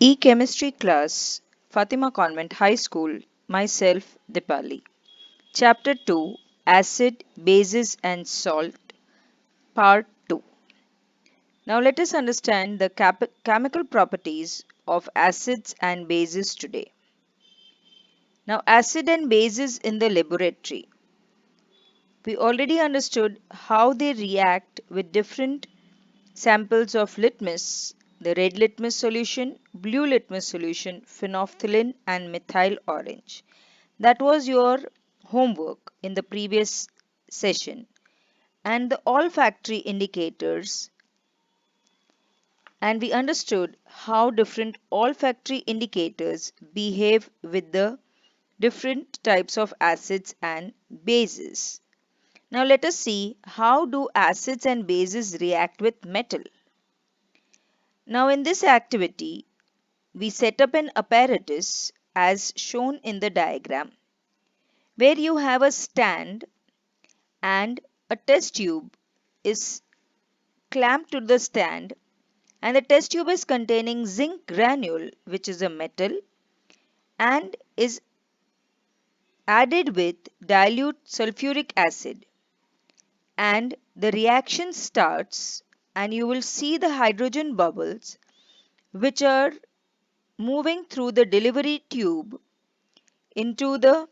E-Chemistry class, Fatima Convent High School, myself Dipali. Chapter 2, Acid, Bases and Salt, Part 2. Now let us understand the chemical properties of acids and bases today. Now acid and bases in the laboratory. We already understood how they react with different samples of litmus, the red litmus solution, blue litmus solution, phenolphthalein and methyl orange. That was your homework in the previous session. And the olfactory indicators, and we understood how different olfactory indicators behave with the different types of acids and bases. Now let us see how do acids and bases react with metal. Now in this activity, we set up an apparatus as shown in the diagram where you have a stand and a test tube is clamped to the stand, and the test tube is containing zinc granule, which is a metal, and is added with dilute sulfuric acid, and the reaction starts, and you will see the hydrogen bubbles which are moving through the delivery tube into the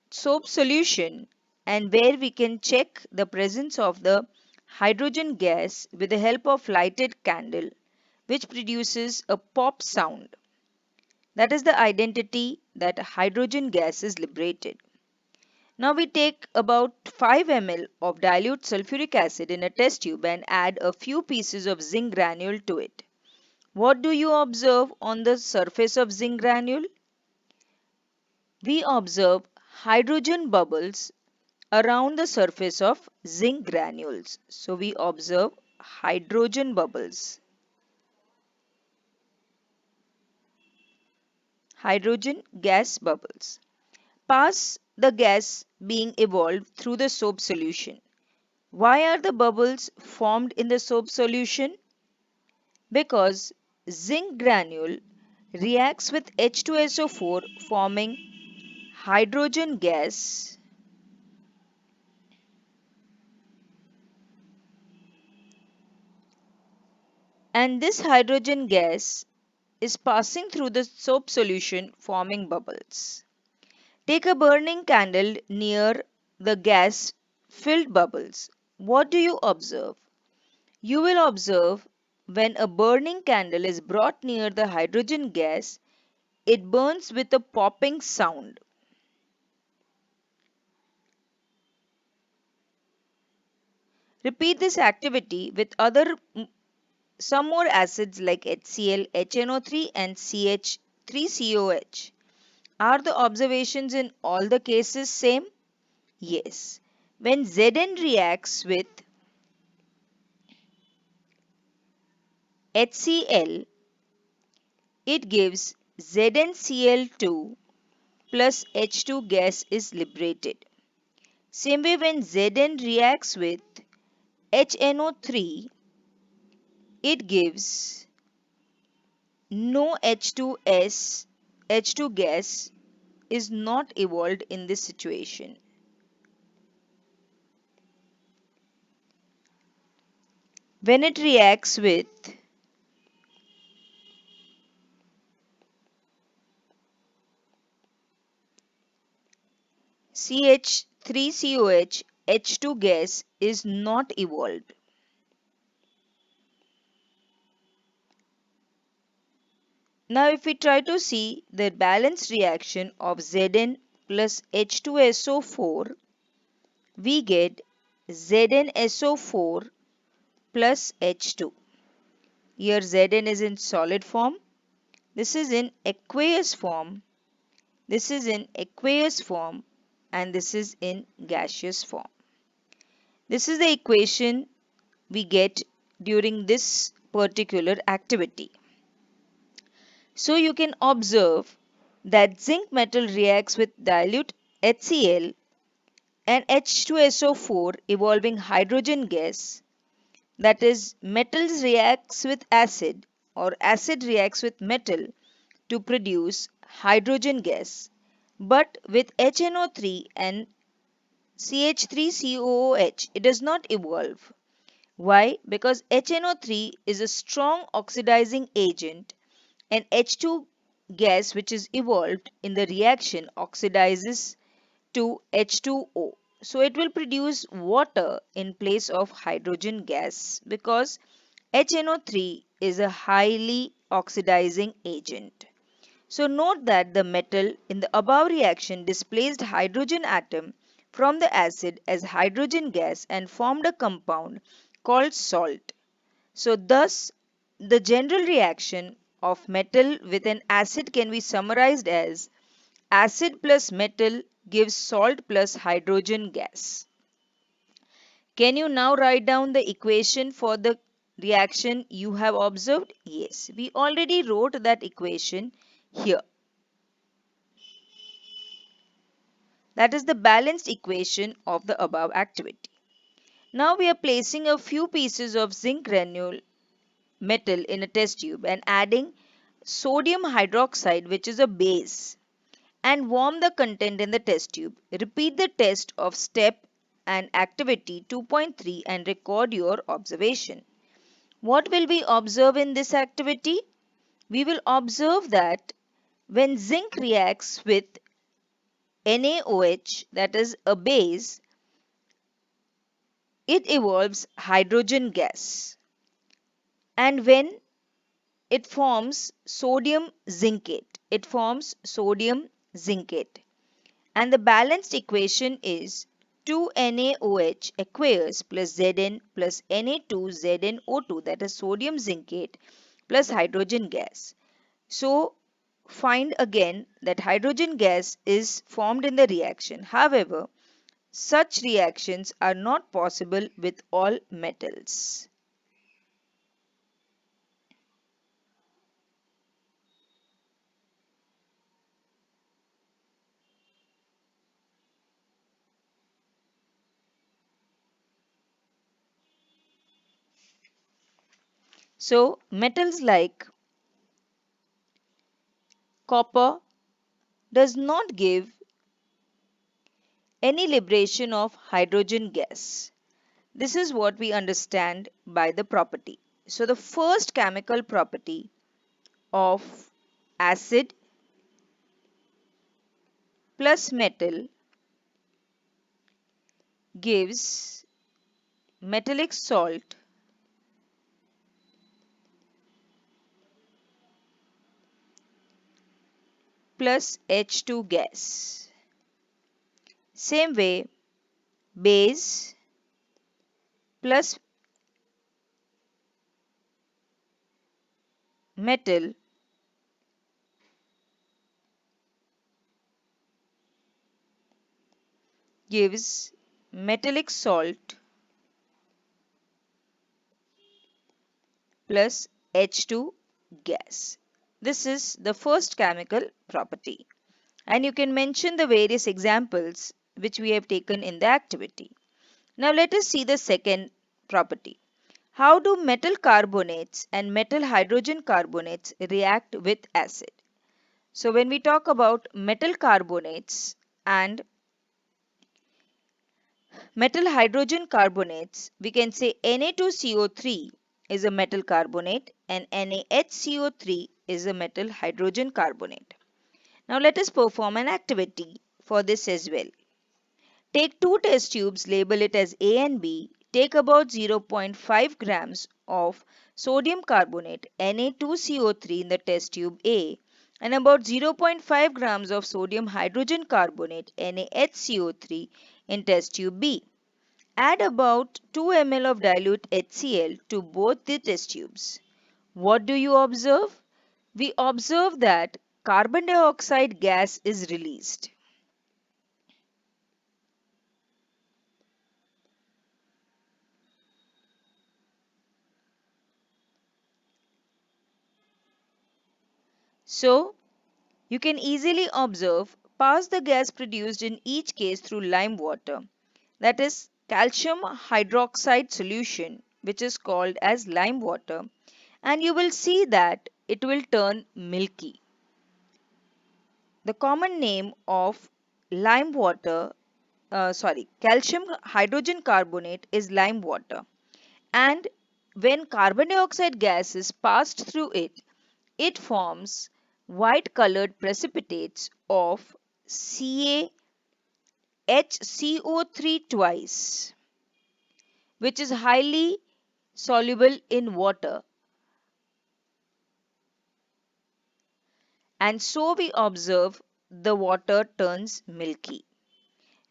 soap solution, and where we can check the presence of the hydrogen gas with the help of lighted candle, which produces a pop sound. That is the identity that hydrogen gas is liberated. Now we take about 5 ml of dilute sulfuric acid in a test tube and add a few pieces of zinc granule to it. What do you observe on the surface of zinc granule? We observe hydrogen bubbles around the surface of zinc granules. So we observe hydrogen bubbles. Hydrogen gas bubbles. Pass the gas being evolved through the soap solution. Why are the bubbles formed in the soap solution? Because zinc granule reacts with H2SO4 forming hydrogen gas, and this hydrogen gas is passing through the soap solution forming bubbles. Take a burning candle near the gas filled bubbles. What do you observe? You will observe when a burning candle is brought near the hydrogen gas, it burns with a popping sound. Repeat this activity with some more acids like HCl, HNO3 and CH3COH. Are the observations in all the cases same? Yes. When Zn reacts with HCl, it gives ZnCl2 plus H2 gas is liberated. Same way when Zn reacts with HNO3, it gives no H2S, H2 gas is not evolved in this situation. When it reacts with CH3COH, H2 gas is not evolved. Now if we try to see the balanced reaction of Zn plus H2SO4, we get ZnSO4 plus H2. Here Zn is in solid form, this is in aqueous form, this is in aqueous form, and this is in gaseous form. This is the equation we get during this particular activity. So you can observe that zinc metal reacts with dilute HCl and H2SO4 evolving hydrogen gas. That is, metals reacts with acid or acid reacts with metal to produce hydrogen gas, but with HNO3 and CH3COOH it does not evolve. Why? Because HNO3 is a strong oxidizing agent and H2 gas which is evolved in the reaction oxidizes to H2O. So it will produce water in place of hydrogen gas because HNO3 is a highly oxidizing agent. So note that the metal in the above reaction displaced hydrogen atom from the acid as hydrogen gas and formed a compound called salt. So thus the general reaction of metal with an acid can be summarized as acid plus metal gives salt plus hydrogen gas. Can you now write down the equation for the reaction you have observed? Yes, we already wrote that equation here. That is the balanced equation of the above activity. Now we are placing a few pieces of zinc granule metal in a test tube and adding sodium hydroxide which is a base and warm the content in the test tube. Repeat the test of step and activity 2.3 and record your observation. What will we observe in this activity? We will observe that when zinc reacts with NaOH, that is a base, it evolves hydrogen gas. And when it forms sodium zincate, And the balanced equation is 2NaOH aqueous plus Zn plus Na2ZnO2, that is sodium zincate plus hydrogen gas. So find again that hydrogen gas is formed in the reaction. However, such reactions are not possible with all metals. So metals like copper does not give any liberation of hydrogen gas. This is what we understand by the property. So the first chemical property of acid plus metal gives metallic salt plus H2 gas. Same way, base plus metal gives metallic salt plus H2 gas. This is the first chemical property. And you can mention the various examples which we have taken in the activity. Now let us see the second property. How do metal carbonates and metal hydrogen carbonates react with acid? So when we talk about metal carbonates and metal hydrogen carbonates, we can say Na2CO3 is a metal carbonate and NaHCO3 is a metal hydrogen carbonate. Now let us perform an activity for this as well. Take two test tubes, label it as A and B. Take about 0.5 grams of sodium carbonate Na2CO3 in the test tube A and about 0.5 grams of sodium hydrogen carbonate NaHCO3 in test tube B. Add about 2 ml of dilute HCl to both the test tubes. What do you observe? We observe that carbon dioxide gas is released. So, you can easily observe pass the gas produced in each case through lime water, that is calcium hydroxide solution which is called as lime water, and you will see that it will turn milky. The common name of lime water, calcium hydrogen carbonate is lime water. And when carbon dioxide gas is passed through it, it forms white colored precipitates of CaHCO3 twice, which is highly soluble in water. And so we observe the water turns milky.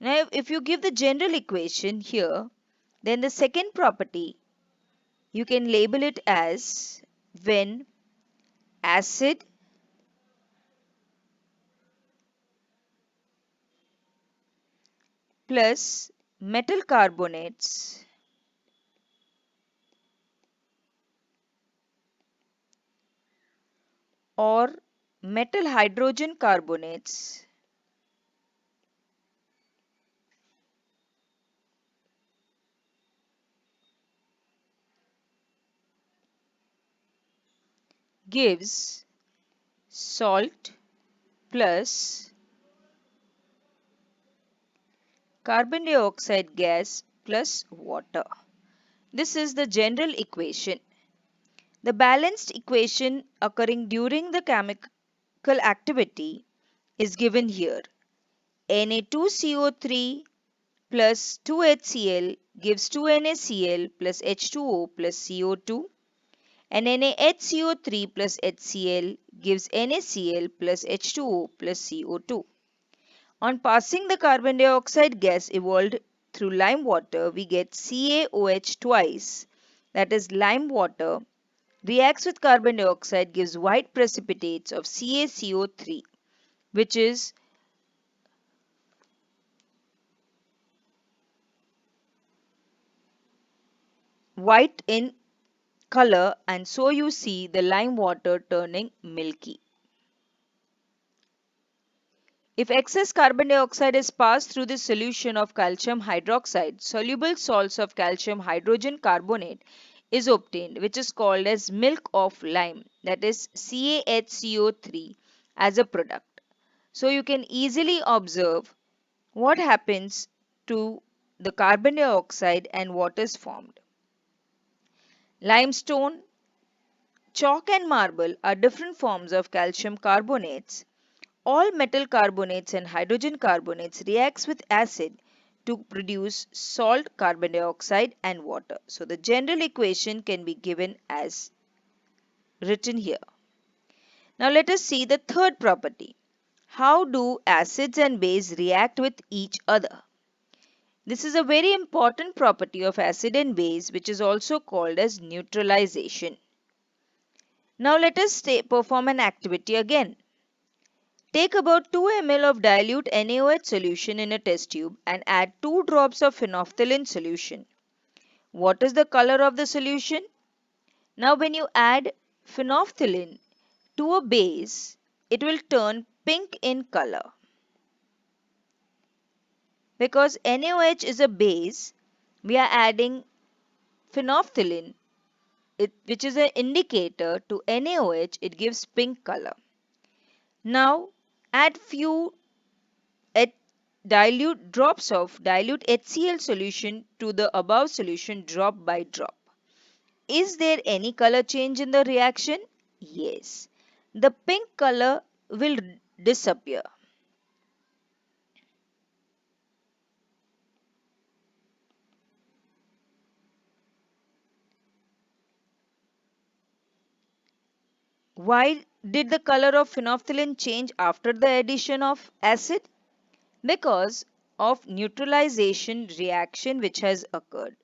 Now, if you give the general equation here, then the second property you can label it as when acid plus metal carbonates or metal hydrogen carbonates gives salt plus carbon dioxide gas plus water. This is the general equation. The balanced equation occurring during the chemical activity is given here. Na2CO3 plus 2HCl gives 2NaCl plus H2O plus CO2, and NaHCO3 plus HCl gives NaCl plus H2O plus CO2. On passing the carbon dioxide gas evolved through lime water, we get CaOH twice, that is lime water, reacts with carbon dioxide, gives white precipitates of CaCO3, which is white in color, and so you see the lime water turning milky. If excess carbon dioxide is passed through the solution of calcium hydroxide, soluble salts of calcium hydrogen carbonate is obtained, which is called as milk of lime, that is CaHCO3 as a product. So you can easily observe what happens to the carbon dioxide and what is formed. Limestone, chalk and marble are different forms of calcium carbonates. All metal carbonates and hydrogen carbonates reacts with acid to produce salt, carbon dioxide and water. So the general equation can be given as written here. Now let us see the third property. How do acids and base react with each other? This is a very important property of acid and base, which is also called as neutralization. Now let us perform an activity again. Take about 2 ml of dilute NaOH solution in a test tube and add 2 drops of phenolphthalein solution. What is the color of the solution? Now when you add phenolphthalein to a base, it will turn pink in color. Because NaOH is a base, we are adding phenolphthalein, which is an indicator to NaOH, it gives pink color. Now add few dilute drops of dilute HCl solution to the above solution drop by drop. Is there any color change in the reaction? Yes. The pink color will disappear. Why did the color of phenolphthalein change after the addition of acid? Because of neutralization reaction which has occurred.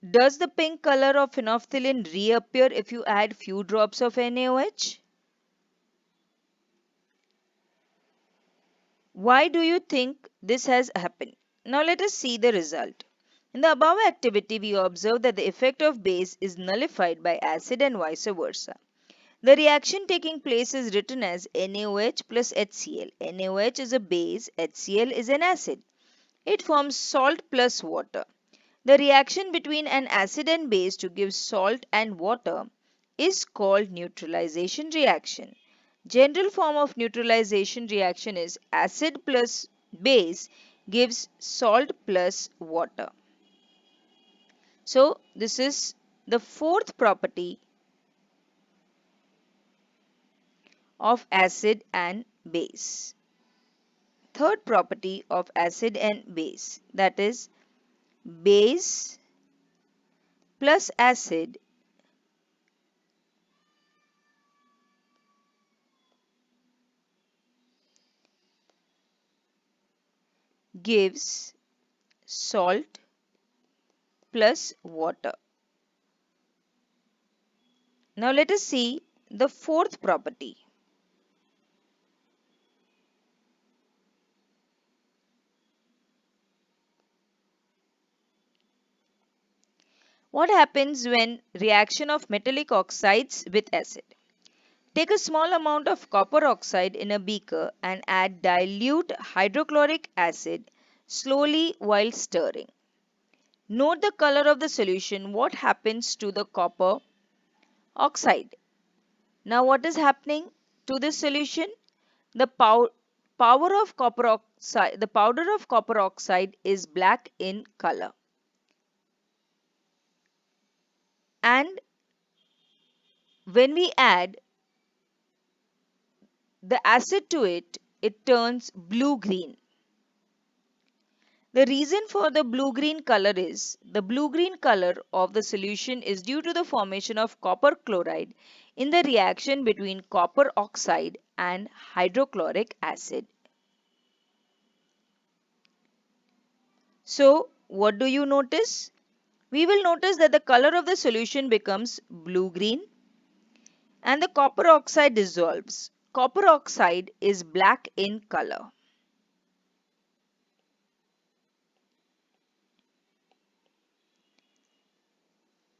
Does the pink color of phenolphthalein reappear if you add few drops of NaOH? Why do you think this has happened? Now let us see the result. In the above activity, we observe that the effect of base is nullified by acid and vice versa. The reaction taking place is written as NaOH plus HCl. NaOH is a base, HCl is an acid. It forms salt plus water. The reaction between an acid and base to give salt and water is called neutralization reaction. General form of neutralization reaction is acid plus base gives salt plus water. So this is the fourth property of acid and base. Third property of acid and base, that is base plus acid gives salt plus water. Now let us see the fourth property. What happens when reaction of metallic oxides with acid? Take a small amount of copper oxide in a beaker and add dilute hydrochloric acid slowly while stirring. Note the color of the solution. What happens to the copper oxide? Now what is happening to this solution? The the powder of copper oxide is black in color. And when we add the acid to it, it turns blue-green. The reason for the blue-green color is the blue-green color of the solution is due to the formation of copper chloride in the reaction between copper oxide and hydrochloric acid. So, what do you notice? We will notice that the color of the solution becomes blue-green and the copper oxide dissolves. Copper oxide is black in color.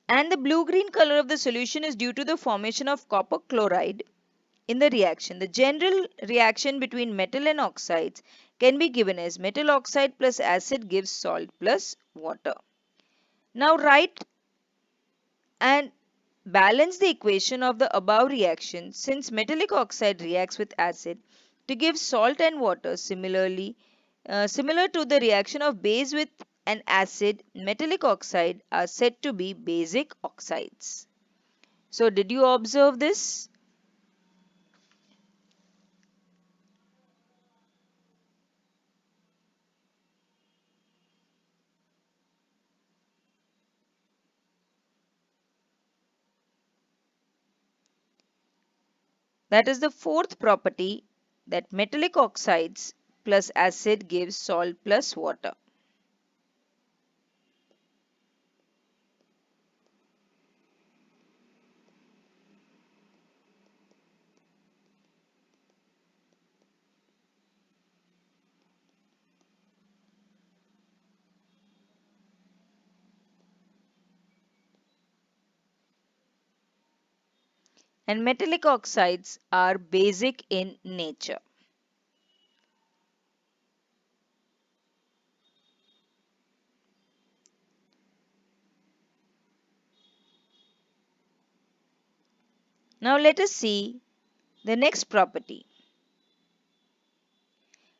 And the blue-green color of the solution is due to the formation of copper chloride in the reaction. The general reaction between metal and oxides can be given as metal oxide plus acid gives salt plus water. Now write and balance the equation of the above reaction since metallic oxide reacts with acid to give salt and water. Similar to the reaction of base with an acid, metallic oxide are said to be basic oxides. So did you observe this? That is the fourth property, that metallic oxides plus acid gives salt plus water. And metallic oxides are basic in nature. Now let us see the next property.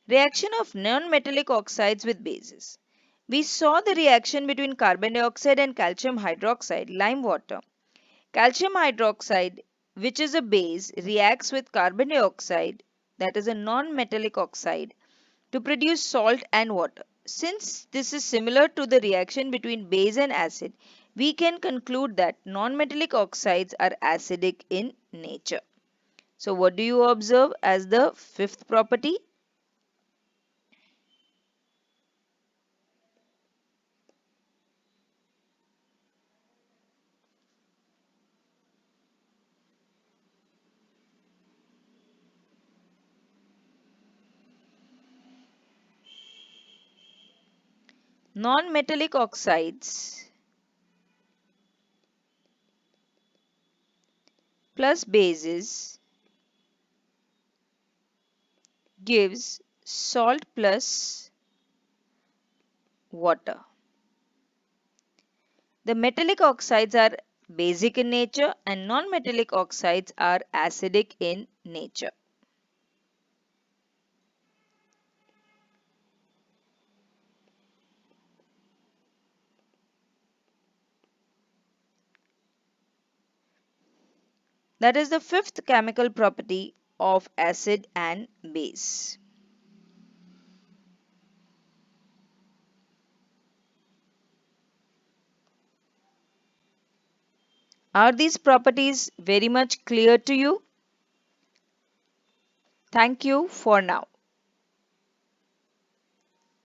Reaction of non-metallic oxides with bases. We saw the reaction between carbon dioxide and calcium hydroxide, lime water. Calcium hydroxide, which is a base, reacts with carbon dioxide, that is a non-metallic oxide, to produce salt and water. Since this is similar to the reaction between base and acid, we can conclude that non-metallic oxides are acidic in nature. So what do you observe as the fifth property? Non-metallic oxides plus bases gives salt plus water. The metallic oxides are basic in nature and non-metallic oxides are acidic in nature. That is the fifth chemical property of acid and base. Are these properties very much clear to you? Thank you for now.